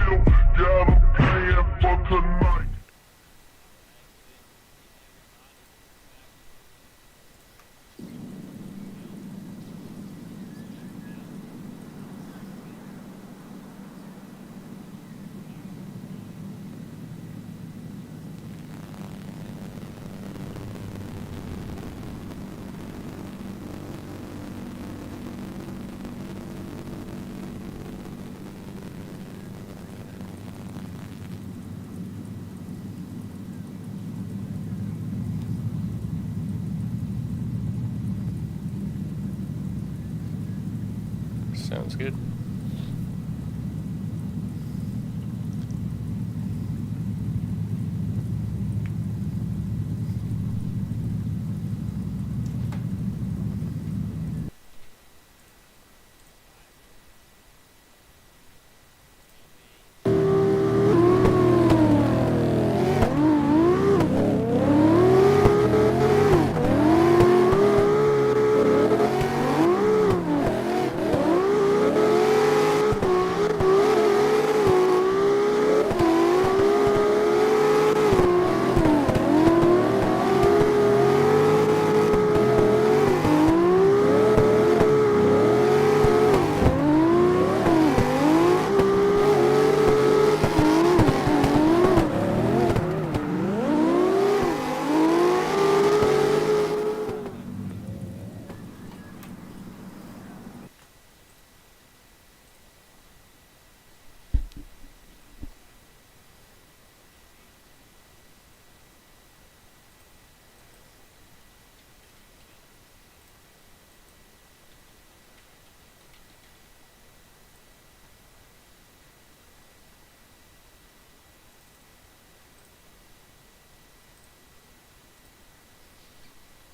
still got a plan for tonight. Sounds good.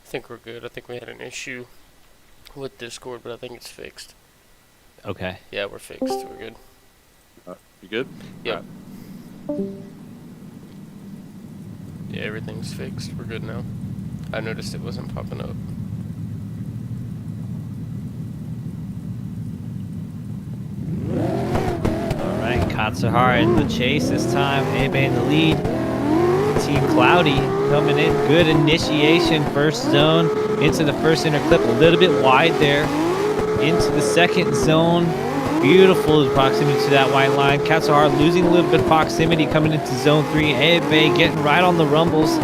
I think we're good. I think we had an issue with Discord, but I think it's fixed. Okay. Yeah, we're fixed. We're good. You good? Yep. Yeah, everything's fixed. We're good now. I noticed it wasn't popping up. Alright, Katsuhara in the chase this time. Abe in the lead. Team Cloudy coming in. Good initiation. First zone into the first inner clip. A little bit wide there. Into the second zone. Beautiful proximity to that white line. Katsuhara losing a little bit of proximity coming into zone 3. Abe getting right on the rumbles.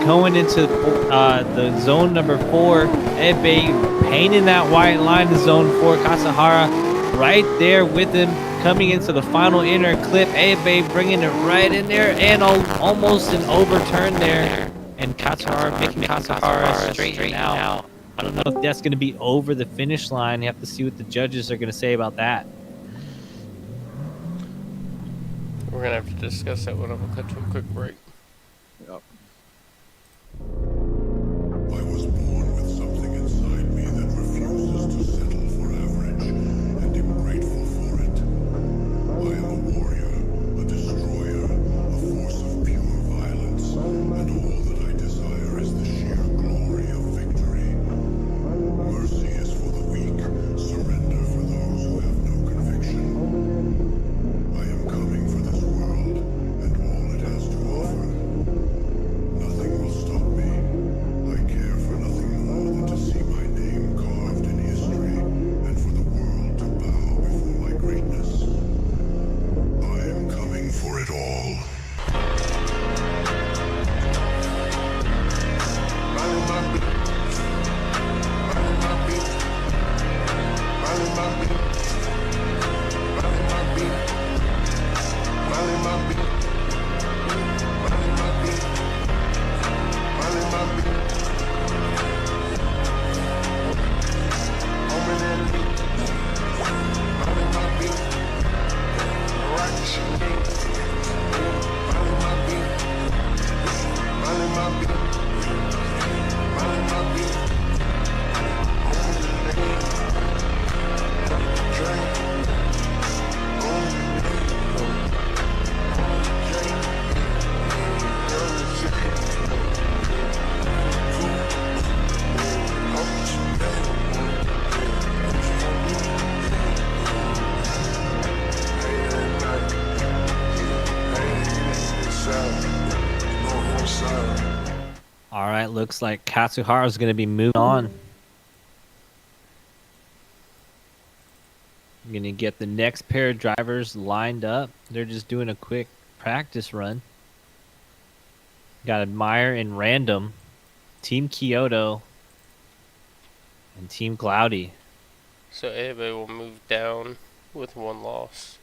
Going into the zone number 4. Abe painting that white line to zone 4. Katsuhara right there with him. Coming into the final inner clip, Abe bringing it right in there, and almost an overturn there. And Katsuhara making Katsuhara straight out. I don't know if that's going to be over the finish line. You have to see what the judges are going to say about that. We're going to have to discuss that when I'm going to cut to a quick break. Yep. I was born with something inside me that refuses to settle for average, and am grateful for it. I am a warrior, a destroyer, a force of pure violence, and all that I desire is the sheer glory of victory. Mercy is for the weak, surrender for those who have no conviction. I am coming for this world, and all it has to offer. right, looks like Katsuharu's going to be moving on. I'm going to get the next pair of drivers lined up. They're just doing a quick practice run. Got Admire and Random, Team Kyoto, and Team Cloudy. So everybody will move down with 1 loss.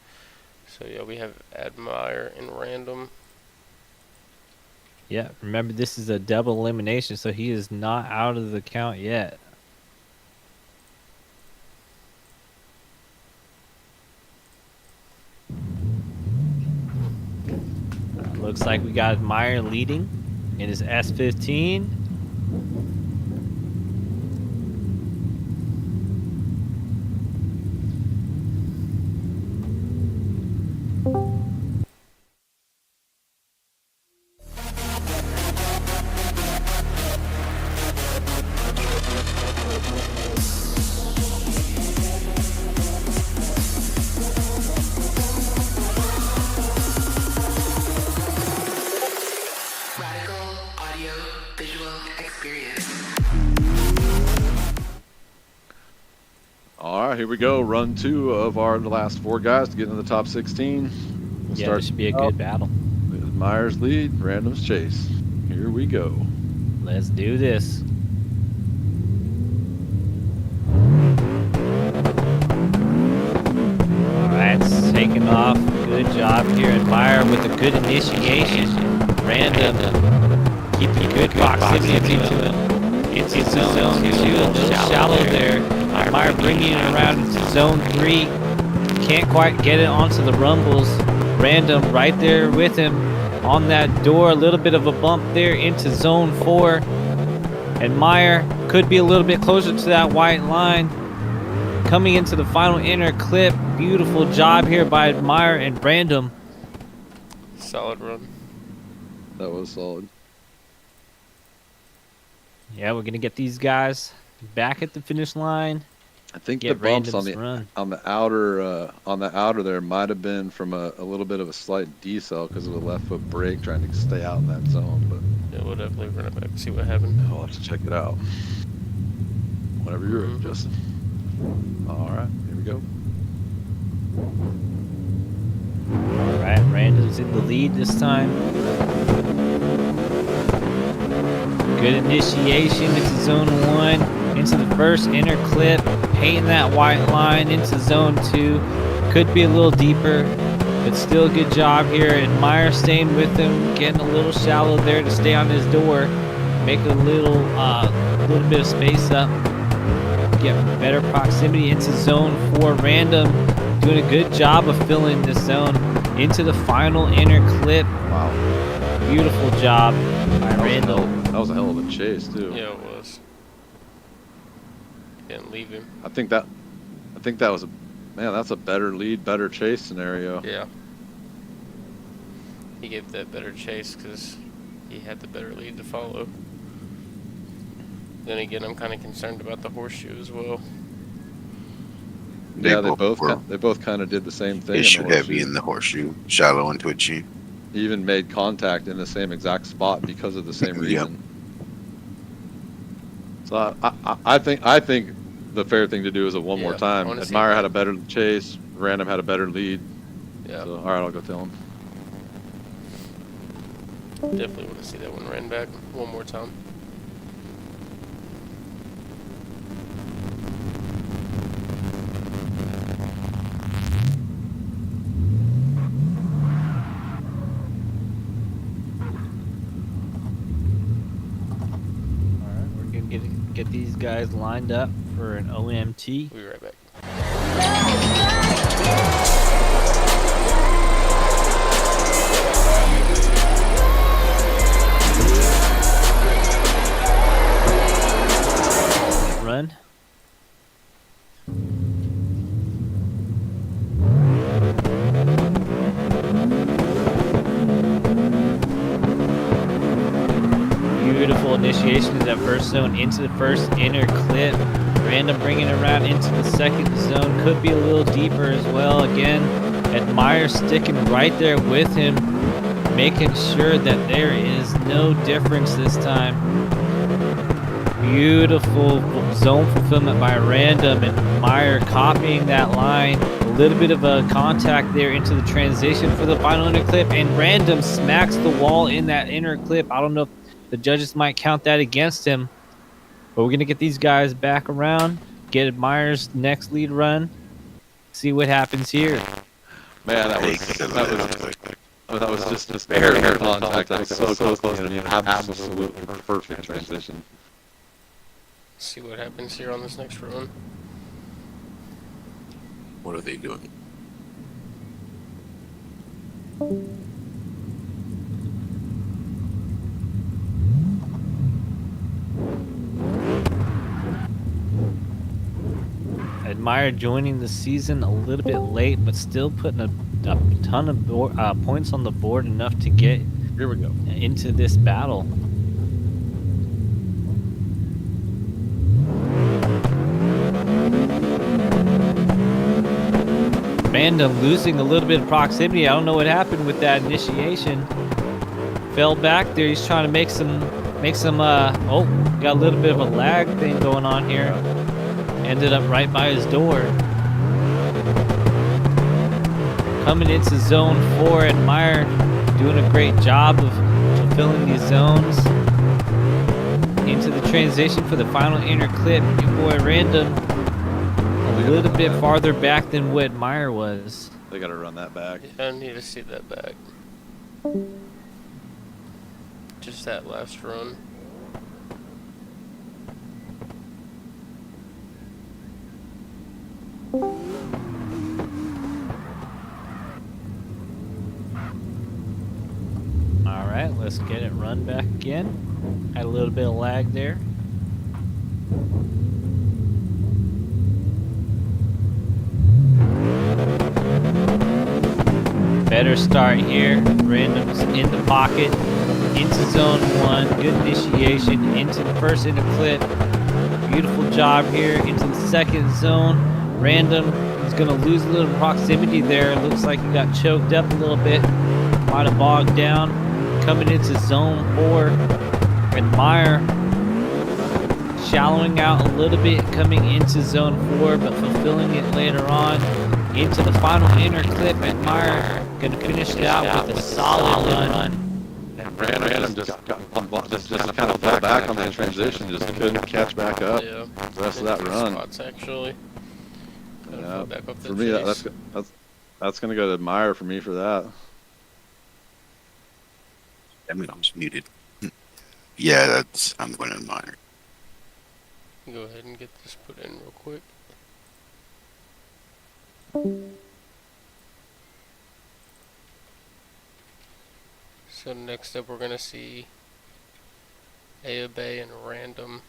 So yeah, we have Admire and Random. Yeah, remember this is a double elimination, so he is not out of the count yet. Looks like we got Admire leading in his S15. Radical audio visual experience. All right, here we go. Run 2 of our last 4 guys to get into the top 16. We'll Yeah, start this should be a good battle. with Myers lead, Random's chase. Here we go. Let's do this. All right, it's taking off. Good job here. Admire with a good initiation. Random keeping good proximity to him. Into zone 2, a little shallow there. Admire bringing it around into zone 3. Can't quite get it onto the rumbles. Random right there with him on that door. A little bit of a bump there into zone 4. Admire could be a little bit closer to that white line. Coming into the final inner clip. Beautiful job here by Admire and Random. Solid run. That was solid. Yeah, we're gonna get these guys back at the finish line. I think Get the bumps on Random's run. the outer there might have been from a little bit of a slight decel because of the left foot brake trying to stay out in that zone. But Yeah, we'll definitely run it back and see what happened. I'll have to check it out. Whenever you're ready, Justin. All right, here we go. All right, Random's in the lead this time. Good initiation into zone 1, into the first inner clip, painting that white line into zone 2. Could be a little deeper, but still a good job here. Admire staying with him, getting a little shallow there to stay on his door, make a little bit of space up, get better proximity into zone 4. Random doing a good job of filling this zone into the final inner clip. Wow, Beautiful job by Random. that was a hell of a chase too. Yeah, it was. Didn't leave him. I think that was that's a better lead, better chase scenario. Yeah. He gave that better chase because he had the better lead to follow. Then again, I'm kind of concerned about the horseshoe as well. Yeah, they both kind of did the same thing. Issue heavy in the horseshoe, shallow into a G. He even made contact in the same exact spot because of the same reason. So I think the fair thing to do is a one more time. Admire had a better chase, Random had a better lead. Yeah. So all right, I'll go tell him. Definitely want to see that one ran back one more time. Alright, we're gonna get these guys lined up for an OMT. We'll be right back. Run. Beautiful initiation of that first zone into the first inner clip. Random bringing it around into the second zone. Could be a little deeper as well. Again, Admire sticking right there with him, making sure that there is no difference this time. Beautiful zone fulfillment by Random, and Meyer copying that line. A little bit of a contact there into the transition for the final inner clip, and Random smacks the wall in that inner clip. I don't know if the judges might count that against him, but we're going to get these guys back around, get Meyer's next lead run, see what happens here. Man, that was just barely contact. That was so close to an absolutely perfect transition. See what happens here on this next run. What are they doing? Admire joining the season a little bit late, but still putting a ton of points on the board, enough to get Here we go. into this battle. Random losing a little bit of proximity. I don't know what happened with that initiation. Fell back there. He's trying to make some oh, got a little bit of a lag thing going on here. Ended up right by his door. Coming into zone 4, and Meyer doing a great job of fulfilling these zones. Into the transition for the final inner clip. Your boy Random a little bit farther back than what Meyer was. They got to run that back. Yeah, I need to see that back. Just that last run. Alright, let's get it run back again. Had a little bit of lag there. Better start here. Random's in the pocket. Into zone 1. Good initiation. Into the first inner clip. Beautiful job here. Into the second zone. Random is going to lose a little proximity there. Looks like he got choked up a little bit. Might have bogged down. Coming into zone 4. And Meyer shallowing out a little bit coming into zone 4, but fulfilling it later on. Into the final inner clip, and Meyer going to finish it out with a solid run. And Random just kind of fell back on that transition, just couldn't catch back up. Yeah. The rest of that run. Spots actually. Gotta Yeah, fall back up the for me, chase. that's going to go to Meyer for me for that. I mean, I was muted. Yeah, I'm going to admire. Go ahead and get this put in real quick. So next up we're gonna see Bay and Random.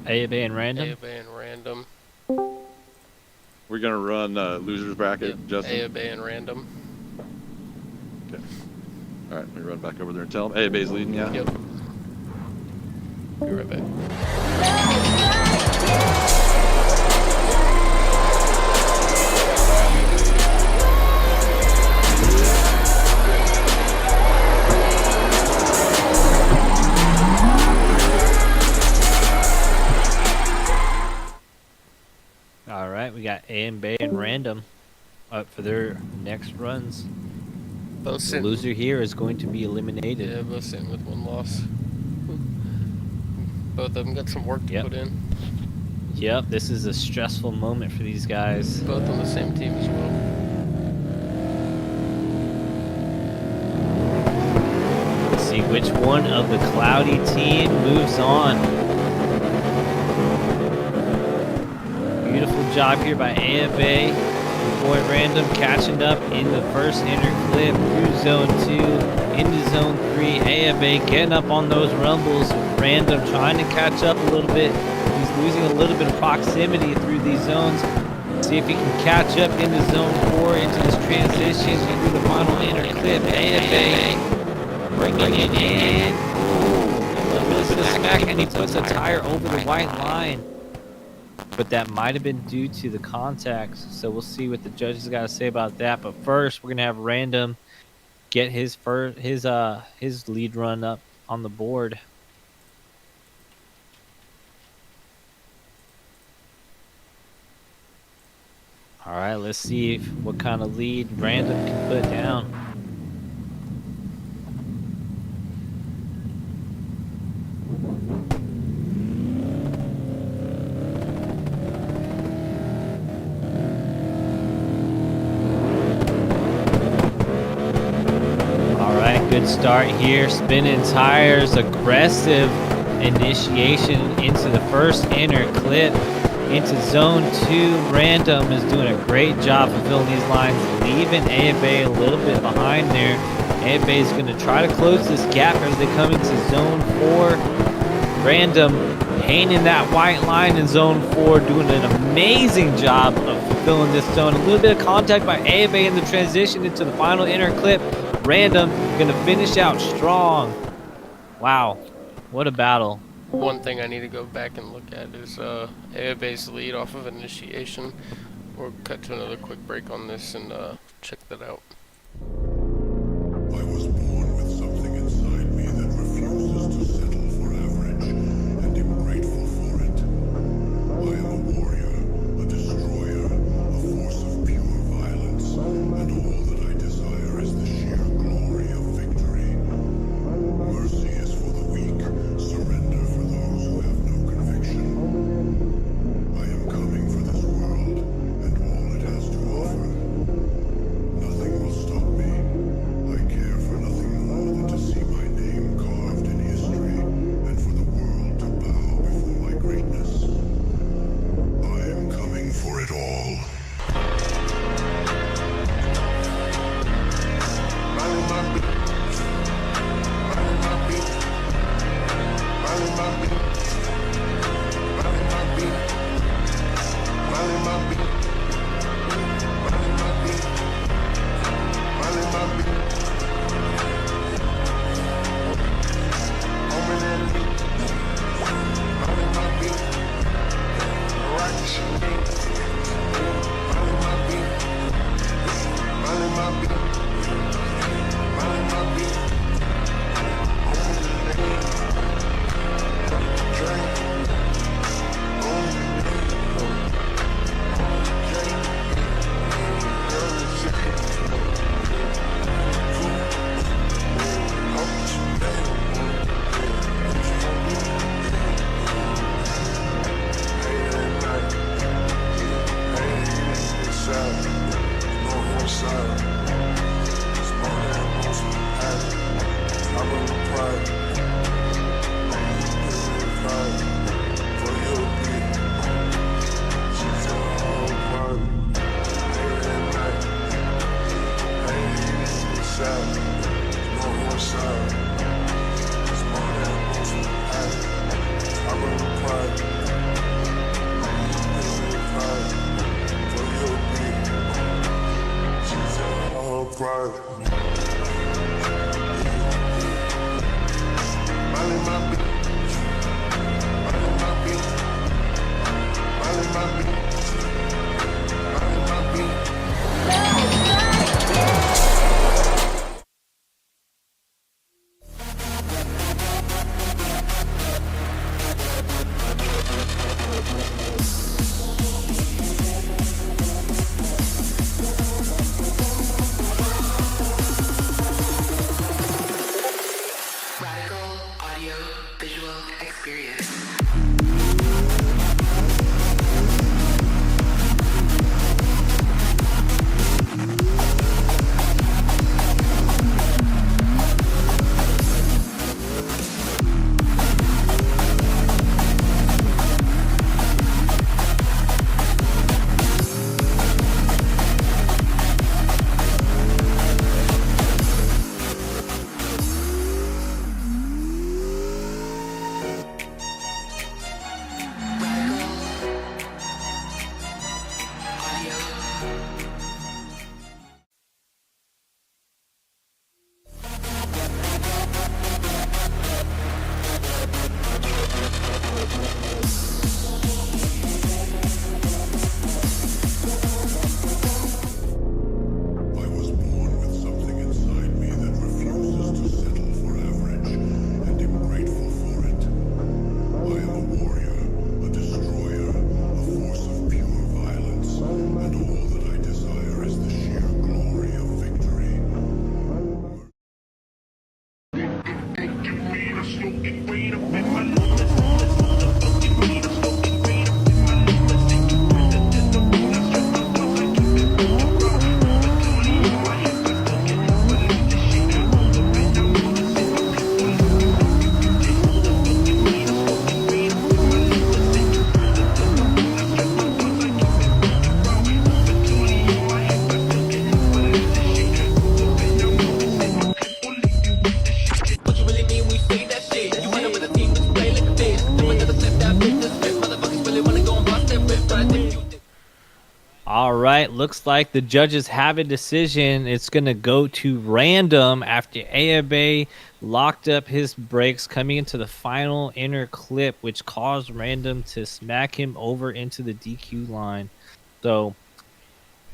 Bay and Random. Bay and Random. We're going to run losers bracket, Yep. Justin. Bay and Random. Okay. All right, let me run back over there and tell them. Bay's leading, yeah? Yep. Be right back. All right, we got Bay and Random up for their next runs. Both The sitting. loser here is going to be eliminated. Yeah, both sitting with one loss. Both of them got some work to Yep. put in. Yep, this is a stressful moment for these guys. Both on the same team as well. Let's see which one of the cloudy team moves on. Beautiful job here by Bay. Boy Random catching up in the first inner clip through zone 2 into zone 3. Bay getting up on those rumbles. Random trying to catch up a little bit. He's losing a little bit of proximity through these zones. See if he can catch up into zone 4, into this transition, into the final inner clip. Bay bringing it in. A little bit of smack, and he puts a tire over the white line. but that might have been due to the contacts. So we'll see what the judges got to say about that. But first, we're gonna have Random get his lead run up on the board. All right, let's see what kind of lead Random can put down. All right, good start here. Spinning tires, aggressive initiation into the first inner clip. Into zone 2, Random is doing a great job fulfilling these lines, leaving AFA a little bit behind there. AFA is going to try to close this gap as they come into zone 4. Random painting that white line in zone 4, doing an amazing job of fulfilling this zone. A little bit of contact by AFA in the transition into the final inner clip. Random going to finish out strong. Wow, what a battle. One thing I need to go back and look at is AFA's lead off of initiation. We'll cut to another quick break on this and check that out. I was born with something inside me that refuses to settle for average, and am grateful for it. I am a warrior, a destroyer, a force of pure violence, and all that I desire is the sheer glory of victory. Mercy is for the weak, surrender for those who have no conviction. I am coming for this world, and all it has to offer. Nothing will stop me. I care for nothing more than to see my name carved in history, and for the world to bow before my greatness. I am coming for it all. All right, looks like the judges have a decision. It's going to go to random after Ayabe locked up his brakes coming into the final inner clip, which caused random to smack him over into the DQ line. So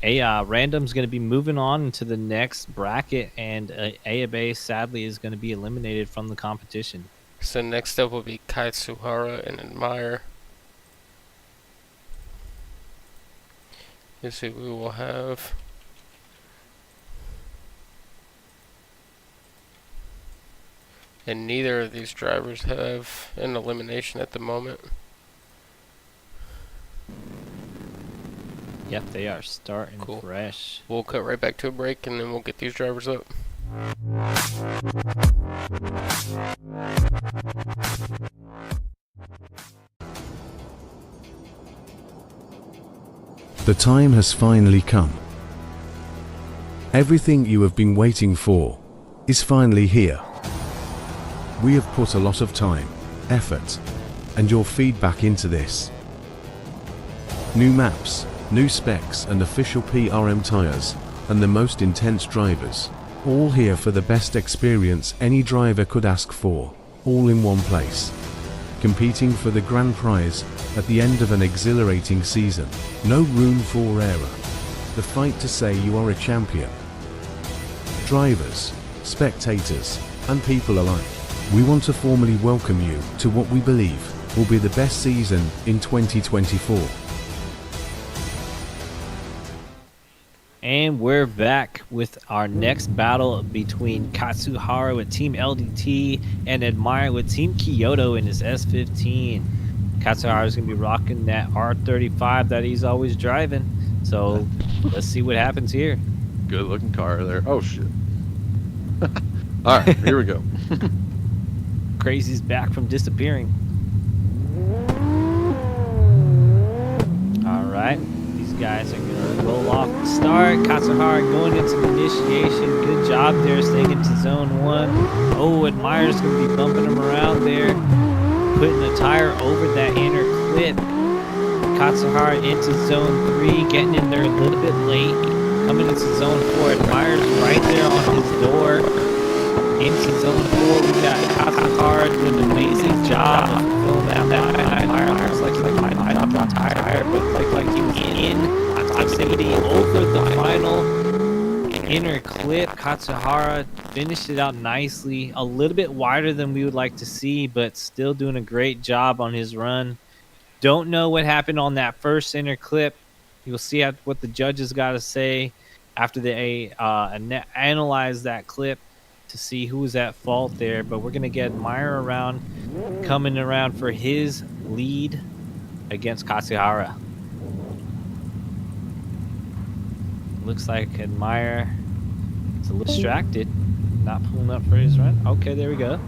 random's going to be moving on into the next bracket, and Ayabe sadly is going to be eliminated from the competition. So next up will be Katsuhara and Admire. Let's see, we will have and neither of these drivers have an elimination at the moment. Yep, they are starting Cool. fresh. We'll cut right back to a break and then we'll get these drivers up. The time has finally come. Everything you have been waiting for is finally here. We have put a lot of time, effort, and your feedback into this. New maps, new specs and official PRM tires, and the most intense drivers, all here for the best experience any driver could ask for, all in one place. Competing for the grand prize at the end of an exhilarating season. No room for error. The fight to say you are a champion. Drivers, spectators, and people alike, we want to formally welcome you to what we believe will be the best season in 2024. And we're back with our next battle between Katsuhara with Team LDT and Admire with Team Kyoto in his S15. Katsuhara is going to be rocking that R35 that he's always driving. So let's see what happens here. Good looking car there. Oh shit. All right, here we go. Crazy's back from disappearing. All right. Guys are going to roll off the start. Katsuhara going into the initiation. Good job there, staying into zone 1. Oh, Admire's going to be bumping him around there, putting the tire over that inner clip. Katsuhara into zone 3, getting in there a little bit late. Coming into zone 4, Admire's right there on his door. Into zone 4, we got Katsuhara doing an amazing job of filling out that Admire. Looks like he might drop the tire, but like he was in proximity over the final inner clip. Katsuhara finished it out nicely, a little bit wider than we would like to see, but still doing a great job on his run. Don't know what happened on that first inner clip. You'll see what the judges got to say after they analyze that clip to see who was at fault there. But we're going to get Meyer coming around for his lead against Katsuhara. Looks like Admire is a little distracted, not pulling up for his run. Okay, there we go.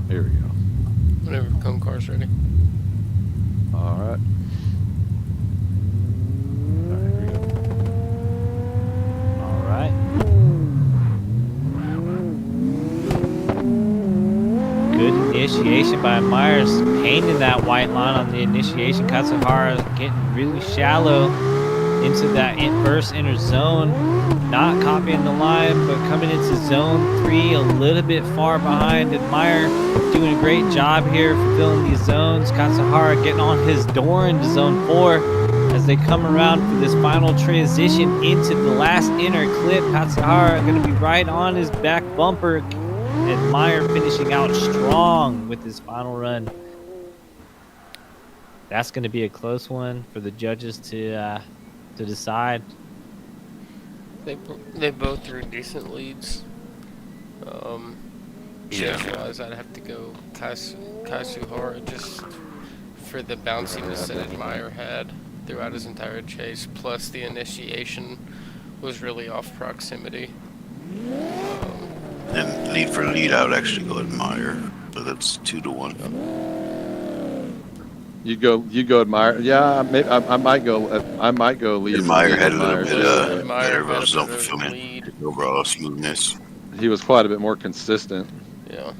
Here we go. Whenever come car's ready. All right. Here we go. All right. Good initiation by Myers, painting that white line on the initiation. Katsuhara getting really shallow into that first inner zone, not copying the line, but coming into zone 3 a little bit far behind. Admire doing a great job here fulfilling these zones. Katsuhara getting on his door into zone 4 as they come around for this final transition into the last inner clip. Katsuhara going to be right on his back bumper. Admire finishing out strong with his final run. That's going to be a close one for the judges to decide. They both threw decent leads. Yeah. Chase-wise, I'd have to go Kasuhara just for the bounciness that Admire had throughout his entire chase, plus the initiation was really off proximity. And lead for lead, I would actually go Admire. So that's 2-1. You go Admire. Yeah, maybe I might go lead. Admire had a little Admire, bit so, Admire better had a zone better fulfillment, lead. overall smoothness. he was quite a bit more consistent. Yeah.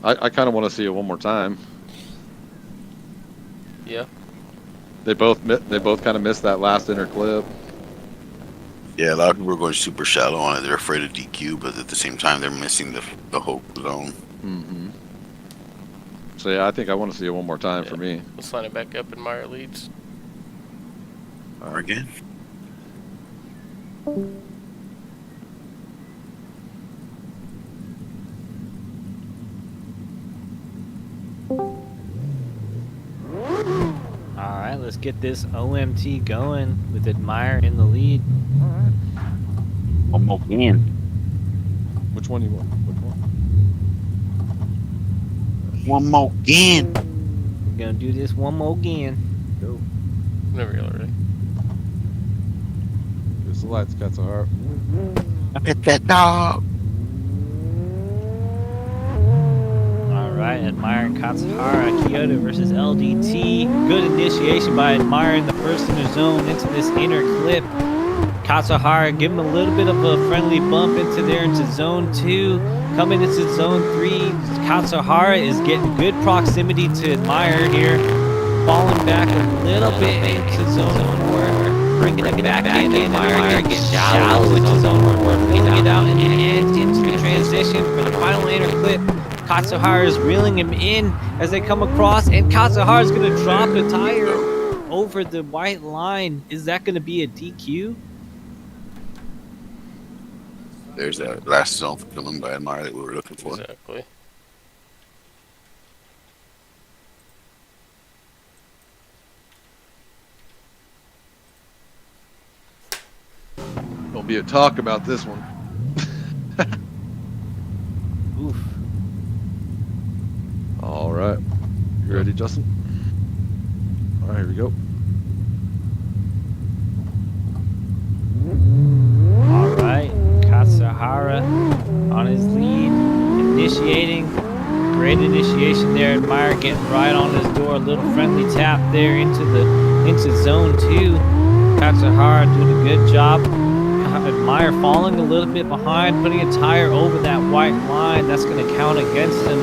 I kind of want to see it one more time. Yeah. They both kind of missed that last inner clip. Yeah, a lot of people are going super shallow on it. They're afraid of DQ, but at the same time, they're missing the whole zone. Mm-hmm. So yeah, I think I want to see it one more time for me. Let's line it back up. Admire leads. Or again. All right, let's get this OMT going with Admire in the lead. One more again. Which one you want? Which one? One more again. We're gonna do this one more again. Go. Whenever you're ready. It's the lights, cats are heart. I hit that dog. All right, Admire and Katsuhara, Kyoto versus LDT. Good initiation by Admire in the first inner zone into this inner clip. Katsuhara give him a little bit of a friendly bump into zone 2. Coming into zone 3, Katsuhara is getting good proximity to Admire here. Falling back a little bit into zone 4. Bringing it back in, Admire gets shallow into zone 4. Pulling it out and into transition for the final inner clip. Katsuhara is reeling him in as they come across, and Katsuhara is going to drop a tire over the white line. Is that going to be a DQ? There's that last zone fulfillment by Admire that we were looking for. Exactly. Don't be a talk about this one. Oof. All right. You ready, Justin? All right, here we go. All right, Katsuhara on his lead, initiating. Great initiation there. Admire getting right on his door. A little friendly tap there into zone 2. Katsuhara doing a good job. Admire falling a little bit behind, putting a tire over that white line. That's going to count against him.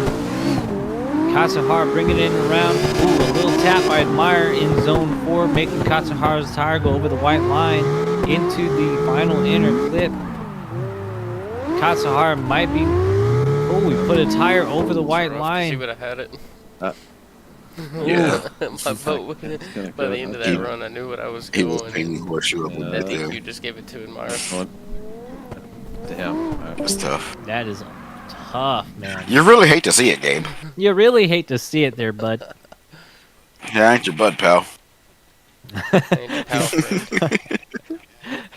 Katsuhara bringing it in around. Ooh, a little tap by Admire in zone 4, making Katsuhara's tire go over the white line into the final inner clip. Katsuhara might be. Oh, we put a tire over the white See line. what I had it. Yeah. My boat. By the end of that run, I knew what I was He was going. painting horseshoe up with I that think there. you just gave it to Admire. Damn. That's tough. That is tough, man. You really hate to see it, Gabe. You really hate to see it there, bud. Yeah, I ain't your bud, pal. Ain't your pal friend.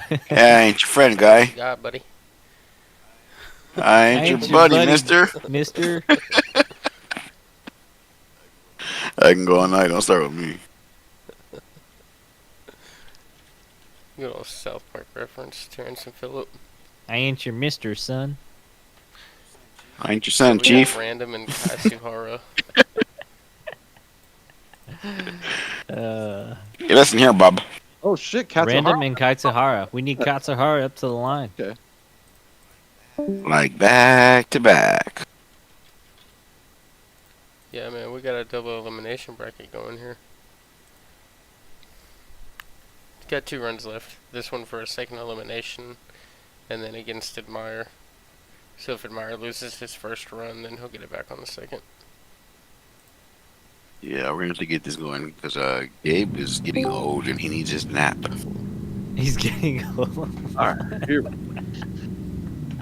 Yeah, I ain't your friend, guy. God, buddy. I ain't your buddy, mister. Mister. I can go all night. Don't start with me. Good old South Park reference, Terrence and Phillip. I ain't your mister, son. I ain't your son, We got Chief. Random and Kasuhara. Hey, listen here, Bob. Oh shit, cats Random are and Katsuhara. We need Katsuhara up to the line. Okay. Like back to back. Yeah, man, we got a double elimination bracket going here. Got 2 runs left. This one for a second elimination, and then against Admire. So if Admire loses his first run, then he'll get it back on the second. Yeah, we're gonna have to get this going because Gabe is getting old and he needs his nap. He's getting old. All right, here.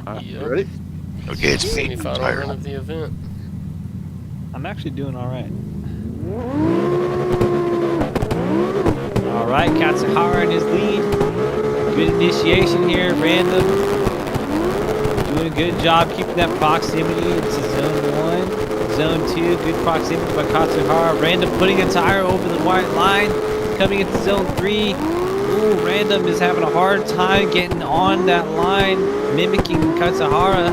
All right, Yep. you ready? Okay, it's me. Semi-final Tired. run of the event. I'm actually doing all right. All right, Katsuhara in his lead. Good initiation here, Random. Doing a good job keeping that proximity into zone 1. Zone 2, good proximity by Katsuhara. Random putting a tire over the white line. Coming into zone 3. Ooh, Random is having a hard time getting on that line, mimicking Katsuhara.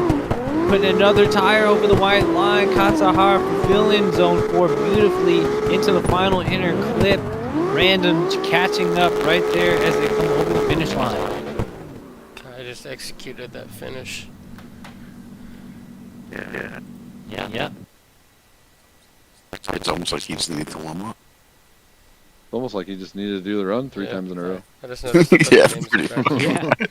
Putting another tire over the white line. Katsuhara fulfilling zone 4 beautifully into the final inner clip. Random catching up right there as they come over the finish line. I just executed that finish. Yeah. It's almost like he just needs to warm up. It's almost like he just needed to do the run three times in a row. I just noticed that Yeah, the names pretty are back. Yeah.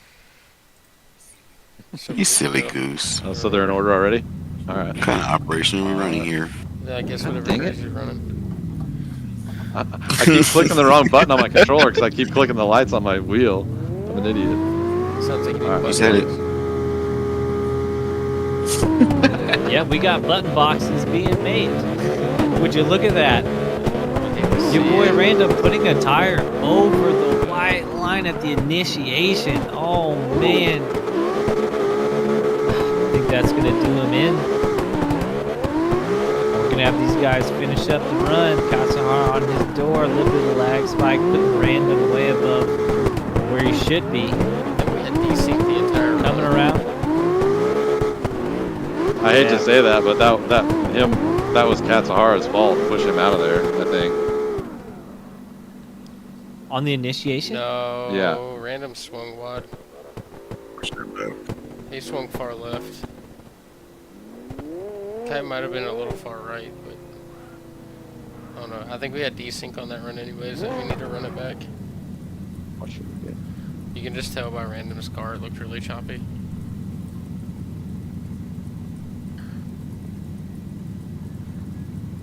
So You good silly to go. goose. Oh, so they're in order already? All right. What kind of operation are we running here? Yeah, I guess whatever Dang it. crazy you're running. I keep clicking the wrong button on my controller because I keep clicking the lights on my wheel. I'm an idiot. Sounds like you need Alright, you button said it. boxes. Yeah, we got button boxes being made. Would you look at that? Your boy Random putting a tire over the white line at the initiation. Oh man. I think that's gonna do him in. We're gonna have these guys finish up the run. Katsuhara on his door, a little bit of lag spike, putting Random way above where he should be. And we had DC the entire run. Coming around. I hate to say that, but that was Katsuhara's fault. Push him out of there, I think. On the initiation? No, Yeah. Random swung wide. Push that back. He swung far left. Guy might have been a little far right, but I don't know. I think we had desync on that run anyways, and we need to run it back. What should we get? You can just tell by Random's car, it looked really choppy.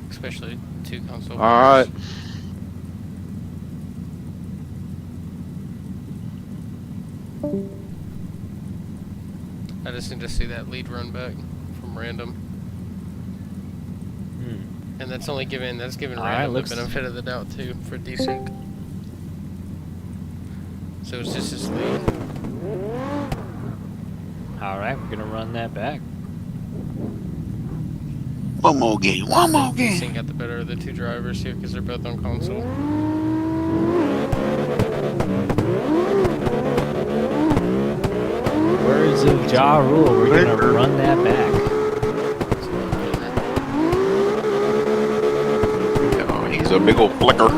Especially 2 console All right. players. I just need to see that lead run back from Random. And that's only giving All right, Random looks- the benefit of the doubt too for desync. So it's just his lead. All right, we're gonna run that back. One more game. One more game. Desync got the better of the 2 drivers here because they're both on console. Words of Ja Rule, we're gonna run that back. Oh, he's a big old flicker.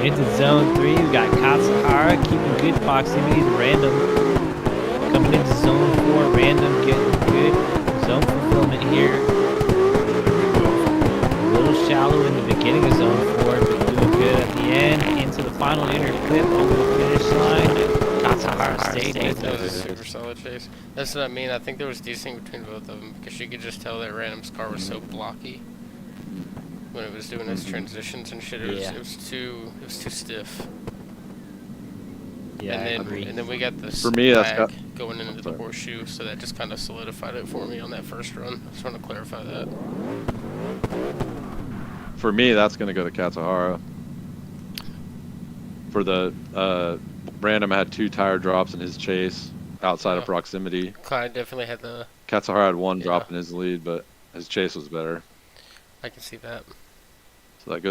Into zone 3, we got Katsuhara keeping good proximity to Random. Coming into zone 4, Random getting good zone fulfillment here. A little shallow in the beginning of zone 4, but doing good at the end. Into the final inner clip over the finish line. Katsuhara stayed with That was a us. super solid chase. That's what I mean. I think there was desync between both of them because you could just tell that Random's car was so blocky when it was doing its transitions and shit. Yeah. It was too stiff. Yeah, I and agree. then we got this For me, that's lag got- going into the horseshoe, so that just kind of solidified it for me on that first run. I just want to clarify that. For me, that's going to go to Katsuhara. For the Random had 2 tire drops in his chase outside of Yeah. proximity. Clyde definitely had the. Katsuhara had 1 drop Yeah. in his lead, but his chase was better. I can see that. So that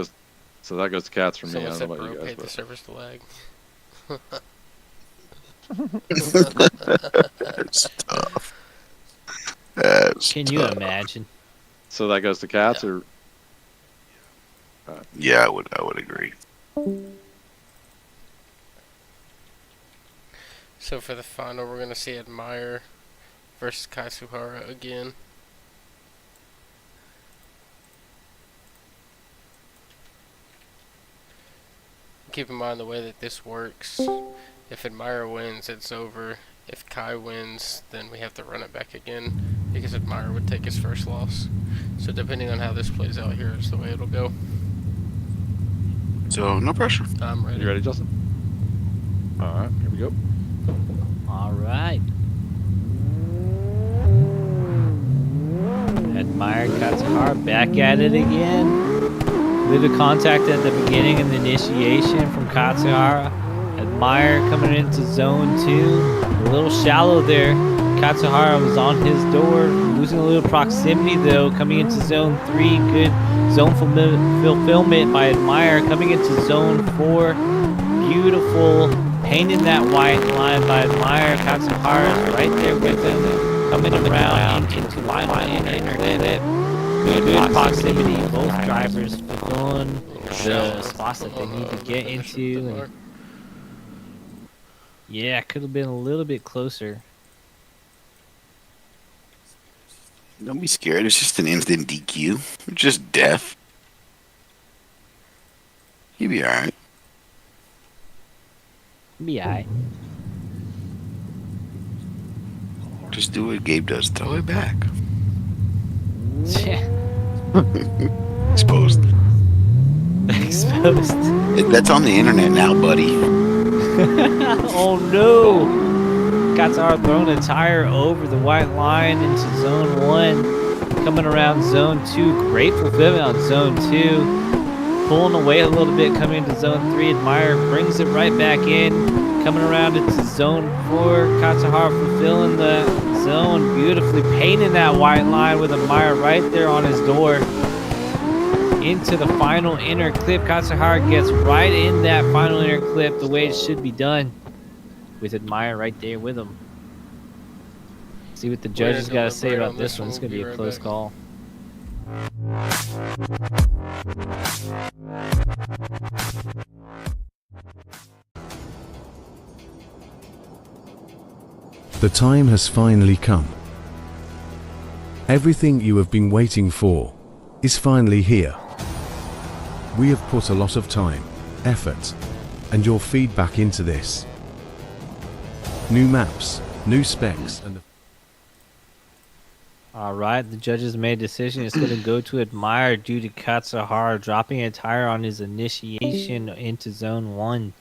goes to Cats for me. I Someone don't said know about bro you guys, paid the but service to lag. That's tough. That's Can you tough. imagine? so that goes to Cats, or Yeah, I would agree. So for the final, we're gonna see Admire versus Kaisuhara again. Keep in mind the way that this works. If Admire wins, it's over. If Kai wins, then we have to run it back again because Admire would take his first loss. So depending on how this plays out here is the way it'll go. So no pressure. I'm ready. you ready, Justin? All right, here we go. All right. Admire Katsuhara back at it again. Bit of contact at the beginning of the initiation from Katsuhara Admire coming into zone 2. A little shallow there. Katsuhara was on his door, losing a little proximity though. Coming into zone 3, good zone fulfillment by Admire. Coming into zone 4, beautiful, painting that white line by Admire. Katsuhara is right there with him, coming around into line inner clip. Good proximity, both drivers fulfilling the spots that they need to get into. And yeah, could have been a little bit closer. Don't be scared. It's just an instant DQ. It's just death. You'll be alright. Be alright. Just do what Gabe does. Throw it back. Exposed. Exposed. That's on the internet now, buddy. Oh no! Katsar throwing a tire over the white line into zone 1. Coming around zone 2. Great fulfillment on zone 2. Pulling away a little bit, coming into zone 3. Admire brings it right back in. Coming around into zone 4. Katsuhara fulfilling the zone beautifully, painting that white line with Admire right there on his door. Into the final inner clip. Katsuhara gets right in that final inner clip the way it should be done, with Admire right there with him. See what the judges got to say about this one. It's going to be a close call. The time has finally come. Everything you have been waiting for is finally here. We have put a lot of time, effort, and your feedback into this. New maps, new specs, and All right, the judges made a decision. It's going to go to Admire due to Katsuhara dropping a tire on his initiation into zone 1.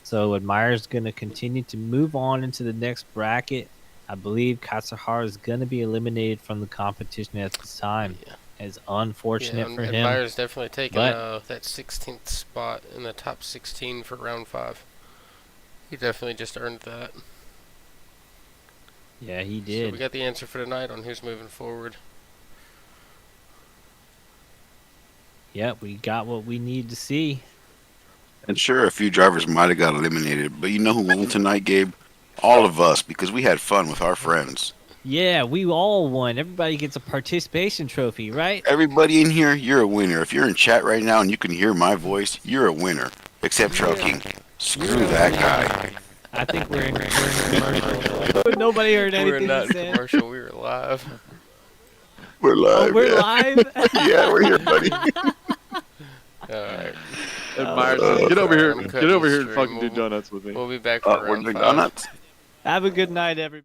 So Admire's going to continue to move on into the next bracket. I believe Katsuhara is going to be eliminated from the competition at this time. Yeah. It's unfortunate for him. Admire's definitely taken but that 16th spot in the top 16 for round 5. He definitely just earned that. Yeah, he did. So we got the answer for tonight on who's moving forward. Yep, we got what we need to see. And sure, a few drivers might have got eliminated, but you know who won tonight, Gabe? All of us, because we had fun with our friends. Yeah, we all won. Everybody gets a participation trophy, right? Everybody in here, you're a winner. If you're in chat right now and you can hear my voice, you're a winner. Except Trucking. Screw that guy. I think we're in commercial. But nobody heard anything We're not he in said. commercial. We were live. We're live. Oh, we're yeah. live? Yeah, we're here, buddy. Alright. Admire says, get over here. I'm Get cutting over the here and stream. fucking do donuts with me. We'll be back for We're round the 5. donuts. Have a good night, everybody.